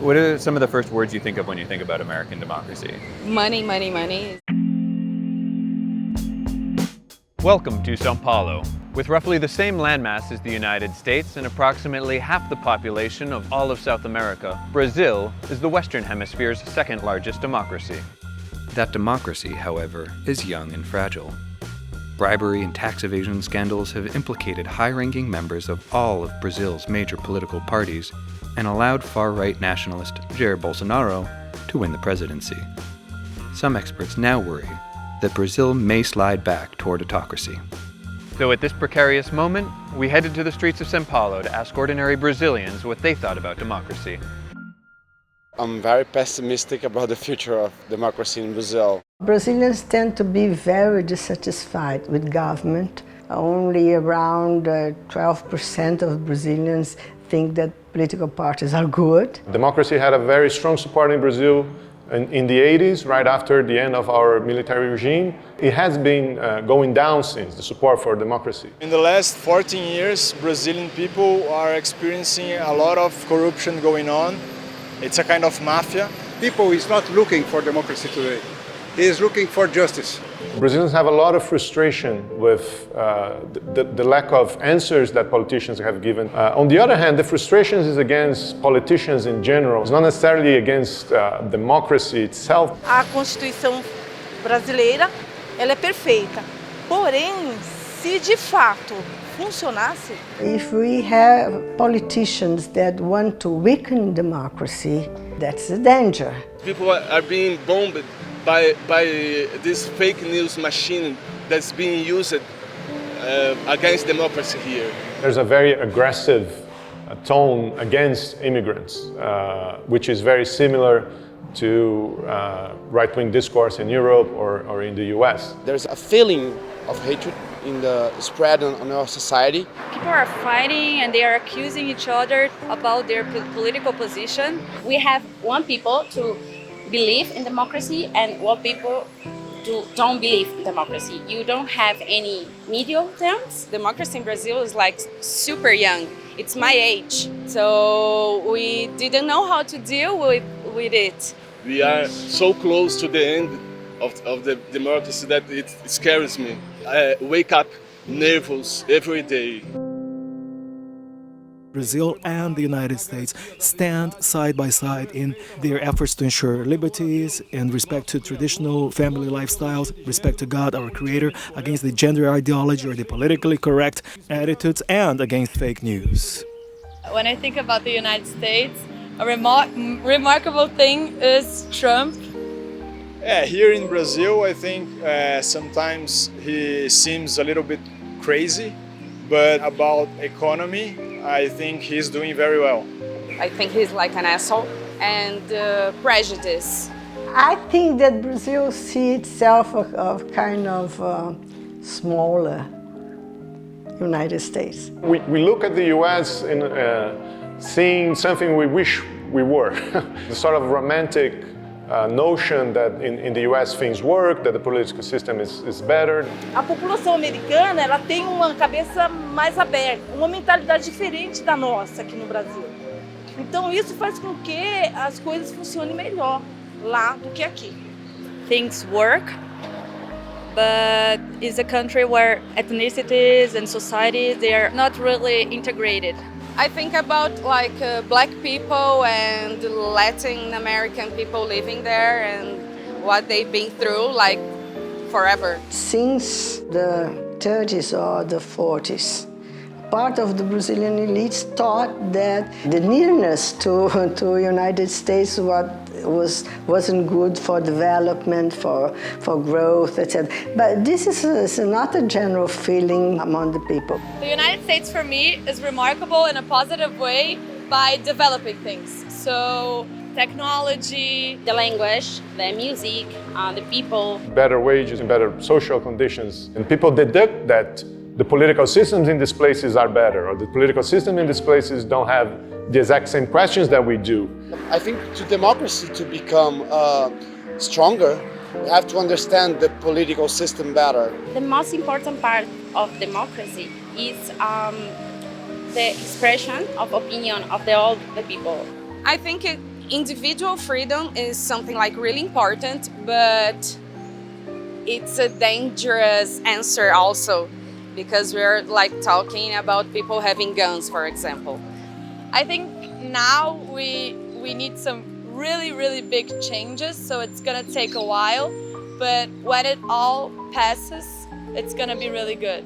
What are some of the first words you think of when you think about American democracy? Money, money, money. Welcome to São Paulo. With roughly the same landmass as the United States and approximately half the population of all of South America, Brazil is the Western Hemisphere's second largest democracy. That democracy, however, is young and fragile. Bribery and tax evasion scandals have implicated high-ranking members of all of Brazil's major political parties and allowed far-right nationalist Jair Bolsonaro to win the presidency. Some experts now worry that Brazil may slide back toward autocracy. So at this precarious moment, we headed to the streets of São Paulo to ask ordinary Brazilians what they thought about democracy. I'm very pessimistic about the future of democracy in Brazil. Brazilians tend to be very dissatisfied with government. Only around 12% of Brazilians think that political parties are good. Democracy had a very strong support in Brazil in the 80s, right after the end of our military regime. It has been going down since, the support for democracy. In the last 14 years, Brazilian people are experiencing a lot of corruption going on. It's a kind of mafia. People is not looking for democracy today. He is looking for justice. Brazilians have a lot of frustration with the lack of answers that politicians have given. On the other hand, the frustration is against politicians in general. It's not necessarily against democracy itself. A Constituição brasileira, ela é perfeita. Porém, se de fato funcionasse, If we have politicians that want to weaken democracy, that's a danger. People are being bombed by this fake news machine that's being used against democracy here. There's a very aggressive tone against immigrants, which is very similar to right-wing discourse in Europe or in the US. There's a feeling of hatred in the spread on our society. People are fighting and they are accusing each other about their political position. We have one people to believe in democracy and one people don't believe in democracy. You don't have any middle terms. Democracy in Brazil is like super young. It's my age. So we didn't know how to deal with it. We are so close to the end of the democracy that it scares me. I wake up nervous every day. Brazil and the United States stand side by side in their efforts to ensure liberties and respect to traditional family lifestyles, respect to God, our Creator, against the gender ideology or the politically correct attitudes, and against fake news. When I think about the United States, a remarkable thing is Trump. Yeah, here in Brazil, I think sometimes he seems a little bit crazy, but about economy, I think he's doing very well. I think he's like an asshole and prejudice. I think that Brazil sees itself of kind of smaller United States. We look at the US in seeing something we wish we were. The sort of romantic notion that in the US things work, that the political system is better. a população americana ela tem uma cabeça mais aberta, uma mentalidade diferente da nossa aqui no Brasil. Então isso faz com que as coisas funcionem melhor lá do que aqui. Things work, but it's a country where ethnicities and societies, they are not really integrated. I think about like black people and Latin American people living there and what they've been through like forever. Since the 30s or the 40s, part of the Brazilian elites thought that the nearness to United States wasn't good for development, for growth, etc. But this is not a general feeling among the people. The United States for me is remarkable in a positive way by developing things. So technology, The language, the music, the people. Better wages and better social conditions. And people deduct that the political systems in these places are better, or the political system in these places don't have the exact same questions that we do. I think to democracy to become stronger, we have to understand the political system better. The most important part of democracy is the expression of opinion of all the people. I think individual freedom is something like really important, but it's a dangerous answer also, because we're like talking about people having guns, for example. I think now we need some really big changes, so it's gonna take a while, but when it all passes, it's gonna be really good.